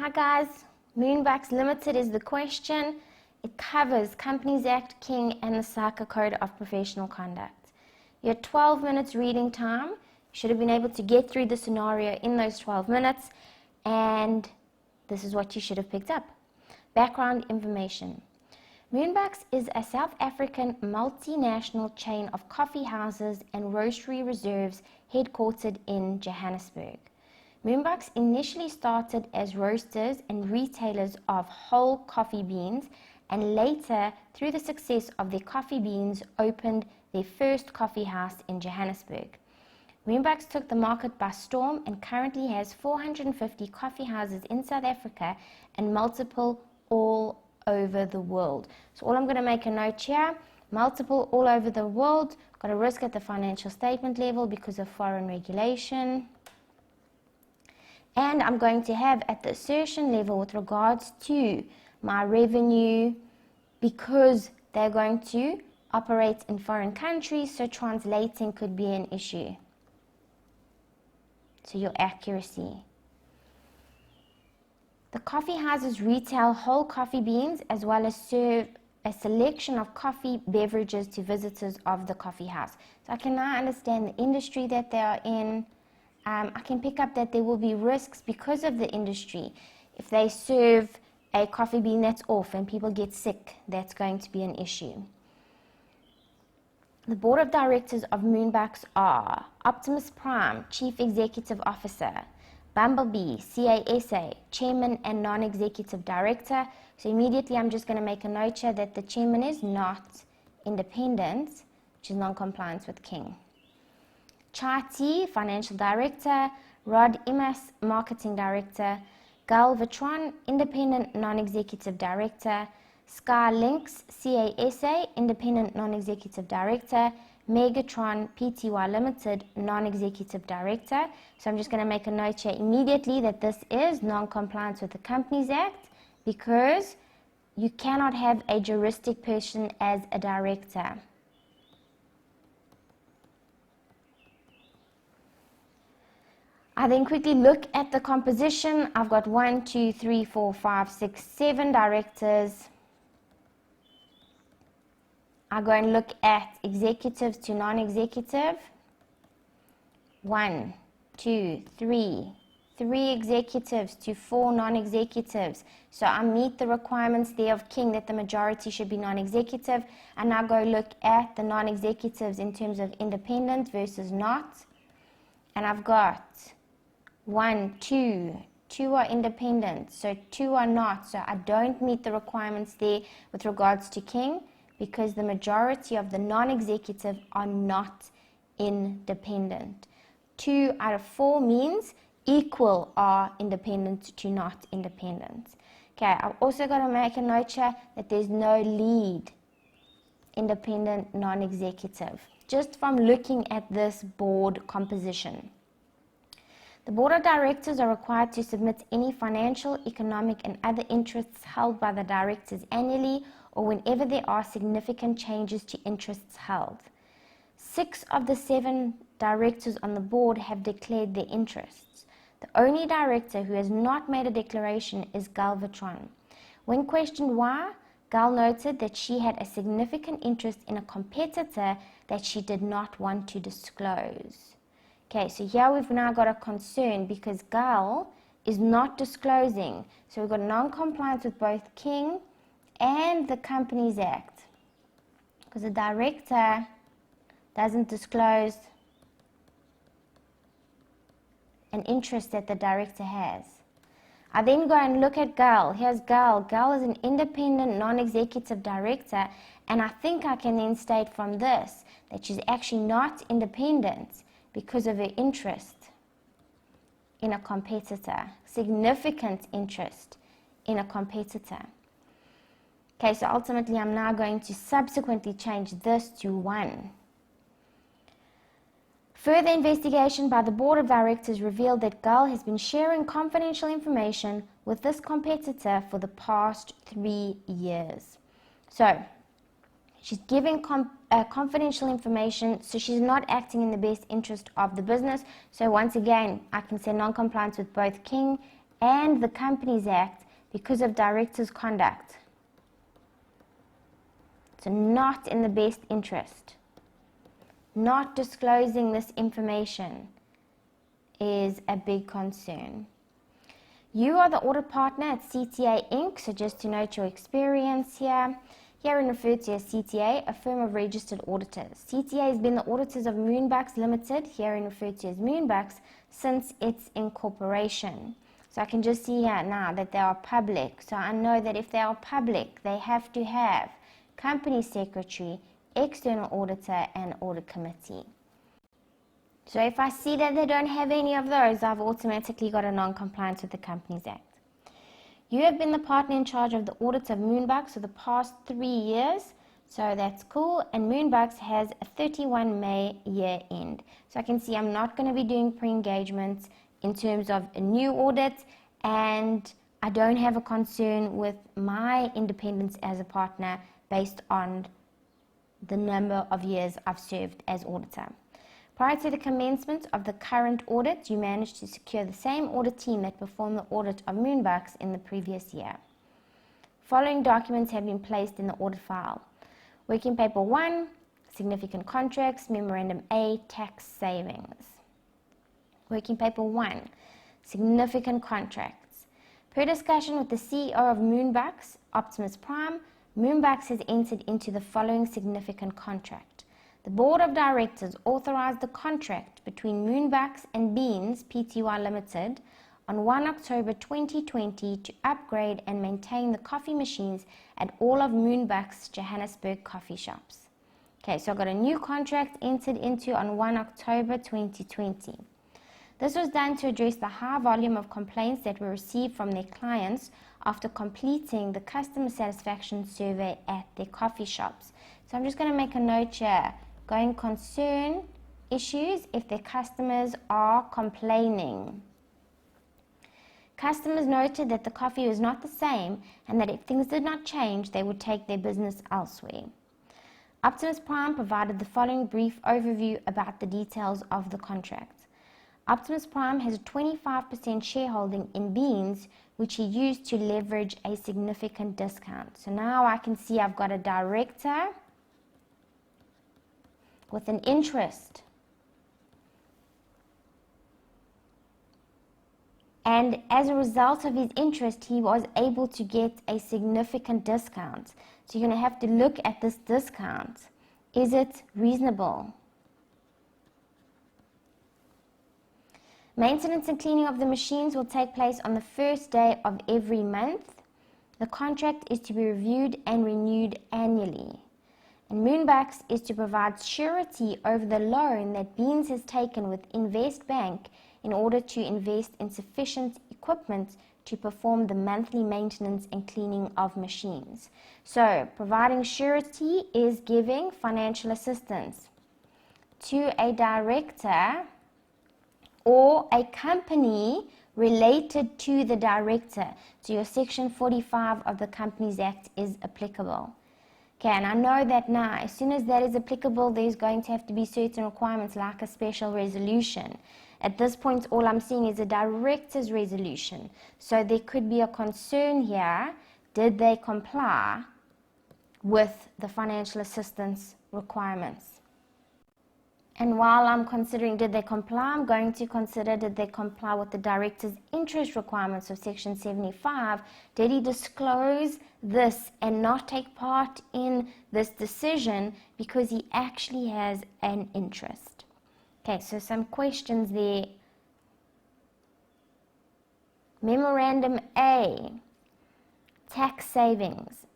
Hi guys, MoonBucks Limited is the question. It covers Companies Act, King and the SACA Code of Professional Conduct. You had 12 minutes reading time. You should have been able to get through the scenario in those 12 minutes, and this is what you should have picked up. Background information. MoonBucks is a South African multinational chain of coffee houses and roastery reserves headquartered in Johannesburg. MoonBucks initially started as roasters and retailers of whole coffee beans, and later, through the success of their coffee beans, opened their first coffee house in Johannesburg. MoonBucks took the market by storm and currently has 450 coffee houses in South Africa and multiple all over the world. So all I'm going to make a note here, multiple all over the world, got a risk at the financial statement level because of foreign regulation. And I'm going to have at the assertion level with regards to my revenue, because they're going to operate in foreign countries, so translating could be an issue. So your accuracy. The coffee houses retail whole coffee beans as well as serve a selection of coffee beverages to visitors of the coffee house. So I can now understand the industry that they are in. I can pick up that there will be risks because of the industry. If they serve a coffee bean that's off and people get sick, that's going to be an issue. The board of directors of MoonBucks are Optimus Prime, Chief Executive Officer, Bumblebee, CASA, Chairman and Non-Executive Director. So immediately I'm just going to make a note here that the Chairman is not independent, which is non-compliance with King. Chati, Financial Director, Rod Imas, Marketing Director, Gal Vitron, Independent Non-Executive Director, Sky Links, CASA, Independent Non-Executive Director, Megatron Pty Limited, Non-Executive Director. So I'm just going to make a note here immediately that this is non-compliance with the Companies Act, because you cannot have a juristic person as a director. I then quickly look at the composition. I've got 1, 2, 3, 4, 5, 6, 7 directors. I go and look at executives to non-executive. 1, 2, 3. 3 executives to 4 non-executives. So I meet the requirements there of King that the majority should be non-executive. And now go look at the non-executives in terms of independent versus not. And I've got 1, 2. 2 are independent, so 2 are not. So I don't meet the requirements there with regards to King, because the majority of the non-executive are not independent. 2 out of 4 means equal are independent to not independent. Okay, I've also got to make a note here that there's no lead independent non-executive, just from looking at this board composition. The board of directors are required to submit any financial, economic and other interests held by the directors annually or whenever there are significant changes to interests held. 6 of the 7 directors on the board have declared their interests. The only director who has not made a declaration is Gal Vitron. When questioned why, Gal noted that she had a significant interest in a competitor that she did not want to disclose. Okay, so here we've now got a concern because Gal is not disclosing. So we've got non-compliance with both King and the Companies Act, because the director doesn't disclose an interest that the director has. I then go and look at Gal. Here's Gal. Gal is an independent non-executive director, and I think I can then state from this that she's actually not independent because of her interest in a competitor, significant interest in a competitor. Okay, so ultimately I'm now going to subsequently change this to 1. Further investigation by the board of directors revealed that Gal has been sharing confidential information with this competitor for the past 3 years. So she's giving confidential information, so she's not acting in the best interest of the business. So once again, I can say non-compliance with both King and the Companies Act because of directors' conduct. So not in the best interest. Not disclosing this information is a big concern. You are the audit partner at CTA Inc., so just to note your experience here. Herein referred to as CTA, a firm of registered auditors. CTA has been the auditors of MoonBucks Limited, herein referred to as MoonBucks, since its incorporation. So I can just see here now that they are public. So I know that if they are public, they have to have company secretary, external auditor, and audit committee. So if I see that they don't have any of those, I've automatically got a non-compliance with the Companies Act. You have been the partner in charge of the audits of MoonBucks for the past 3 years, so that's cool. And MoonBucks has a 31 May year end. So I can see I'm not going to be doing pre-engagements in terms of a new audit, and I don't have a concern with my independence as a partner based on the number of years I've served as auditor. Prior to the commencement of the current audit, you managed to secure the same audit team that performed the audit of MoonBucks in the previous year. Following documents have been placed in the audit file. Working Paper 1, Significant Contracts, Memorandum A, Tax Savings. Working Paper 1, Significant Contracts. Per discussion with the CEO of MoonBucks, Optimus Prime, MoonBucks has entered into the following significant contract. The Board of Directors authorized the contract between MoonBucks and Beans Pty Limited on 1 October 2020 to upgrade and maintain the coffee machines at all of MoonBucks Johannesburg coffee shops. Okay, so I got a new contract entered into on 1 October 2020. This was done to address the high volume of complaints that were received from their clients after completing the customer satisfaction survey at their coffee shops. So I'm just going to make a note here. Going concern issues if their customers are complaining. Customers noted that the coffee was not the same and that if things did not change, they would take their business elsewhere. Optimus Prime provided the following brief overview about the details of the contract. Optimus Prime has a 25% shareholding in Beans, which he used to leverage a significant discount. So now I can see I've got a director with an interest. And as a result of his interest, he was able to get a significant discount. So you're going to have to look at this discount. Is it reasonable? Maintenance and cleaning of the machines will take place on the first day of every month. The contract is to be reviewed and renewed annually. And MoonBucks is to provide surety over the loan that Beans has taken with Invest Bank in order to invest in sufficient equipment to perform the monthly maintenance and cleaning of machines. So, providing surety is giving financial assistance to a director or a company related to the director. So your Section 45 of the Companies Act is applicable. Okay, and I know that now, as soon as that is applicable, there's going to have to be certain requirements like a special resolution. At this point, all I'm seeing is a director's resolution. So there could be a concern here. Did they comply with the financial assistance requirements? And while I'm considering did they comply, I'm going to consider did they comply with the director's interest requirements of Section 75. Did he disclose this and not take part in this decision because he actually has an interest? Okay, so some questions there. Memorandum A, tax savings.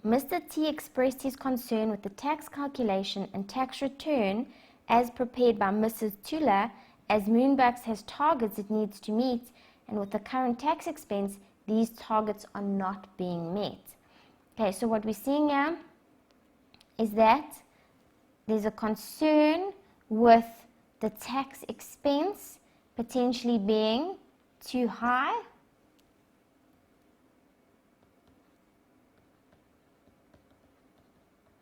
Mr. T expressed his concern with the tax calculation and tax return as prepared by Mrs. Tula, as MoonBucks has targets it needs to meet, and with the current tax expense, these targets are not being met. Okay, so what we're seeing here is that there's a concern with the tax expense potentially being too high.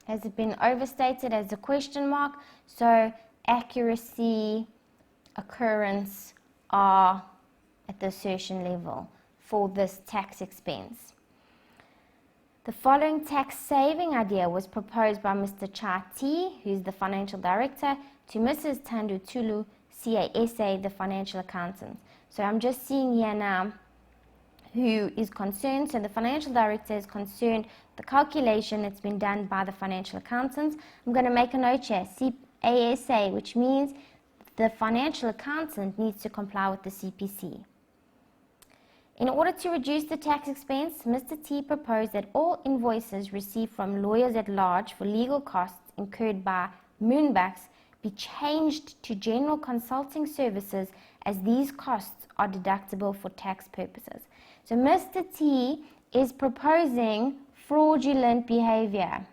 Has it been overstated as a question mark? So accuracy, occurrence are at the assertion level for this tax expense. The following tax saving idea was proposed by Mr. Chai T, who's the financial director, to Mrs. Tandu Tulu, CASA, the financial accountant. So I'm just seeing here now who is concerned. So the financial director is concerned the calculation that's been done by the financial accountants. I'm going to make a note here, CASA, which means the financial accountant needs to comply with the CPC. In order to reduce the tax expense, Mr. T proposed that all invoices received from lawyers at large for legal costs incurred by MoonBucks be changed to general consulting services, as these costs are deductible for tax purposes. So Mr. T is proposing fraudulent behavior.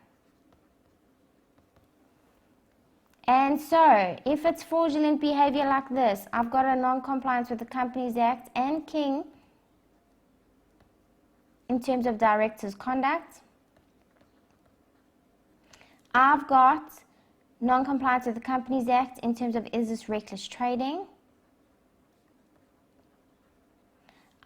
And so, if it's fraudulent behavior like this, I've got a non-compliance with the Companies Act and King in terms of director's conduct. I've got non-compliance with the Companies Act in terms of is this reckless trading.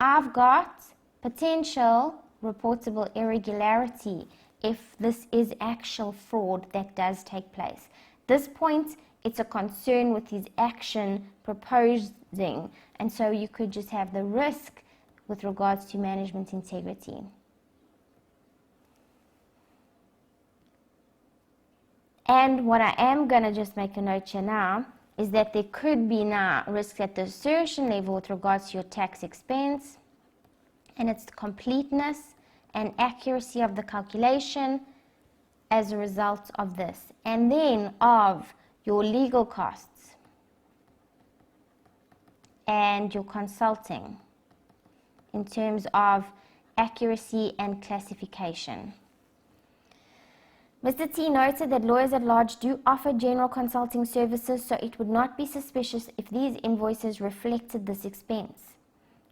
I've got potential reportable irregularity if this is actual fraud that does take place. This point, it's a concern with his action proposing, and so you could just have the risk with regards to management integrity. And what I am going to just make a note here now is that there could be now risks at the assertion level with regards to your tax expense, and its completeness and accuracy of the calculation as a result of this, and then of your legal costs and your consulting in terms of accuracy and classification. Mr. T noted that lawyers at large do offer general consulting services, so it would not be suspicious if these invoices reflected this expense.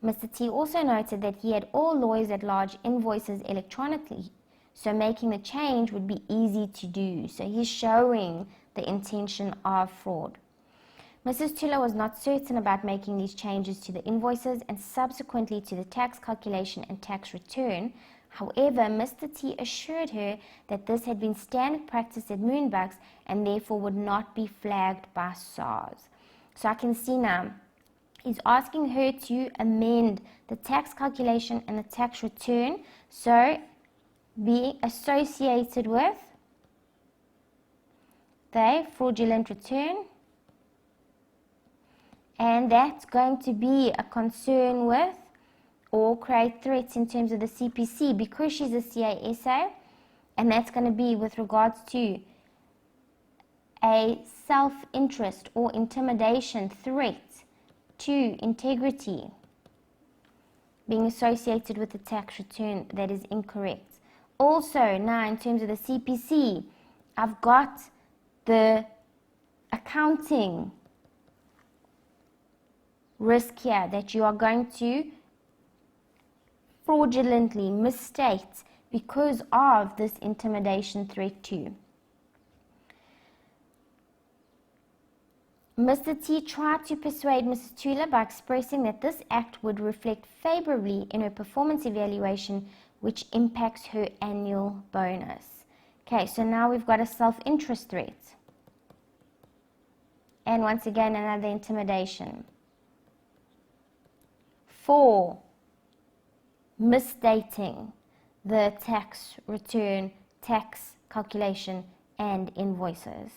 Mr. T also noted that he had all lawyers at large invoices electronically, so making the change would be easy to do. So he's showing the intention of fraud. Mrs. Tula was not certain about making these changes to the invoices and subsequently to the tax calculation and tax return. However, Mr. T assured her that this had been standard practice at MoonBucks and therefore would not be flagged by SARS. So I can see now, he's asking her to amend the tax calculation and the tax return, so be associated with the fraudulent return, and that's going to be a concern with or create threats in terms of the CPC because she's a CASA, and that's going to be with regards to a self-interest or intimidation threat to integrity being associated with the tax return that is incorrect. Also, now in terms of the CPC, I've got the accounting risk here that you are going to fraudulently misstate because of this intimidation threat too. Mr. T tried to persuade Mrs. Tula by expressing that this act would reflect favorably in her performance evaluation, which impacts her annual bonus. Okay, so now we've got a self-interest threat. And once again, another intimidation. 4, misstating the tax return, tax calculation, and invoices.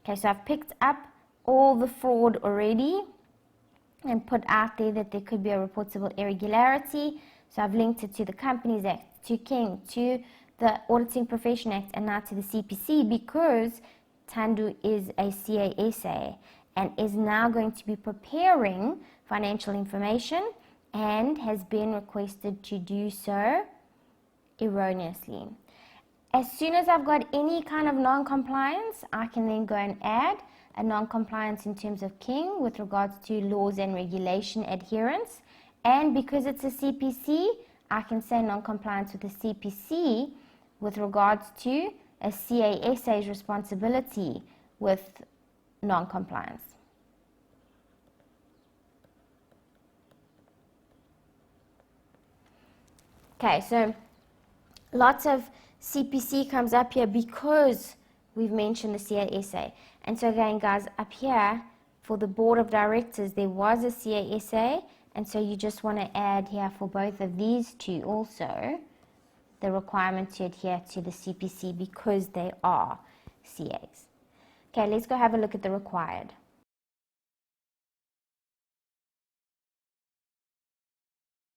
Okay, so I've picked up all the fraud already and put out there that there could be a reportable irregularity. So I've linked it to the Companies Act, to King, to the Auditing Profession Act, and now to the CPC because Tandu is a CASA and is now going to be preparing financial information and has been requested to do so erroneously. As soon as I've got any kind of non-compliance, I can then go and add a non-compliance in terms of King with regards to laws and regulation adherence. And because it's a CPC, I can say non-compliance with the CPC with regards to a CASA's responsibility with non-compliance. Okay, so lots of CPC comes up here because we've mentioned the CASA. And so again, guys, up here for the board of directors, there was a CASA, and so you just want to add here for both of these two also the requirement to adhere to the CPC because they are CAs. Okay, let's go have a look at the required.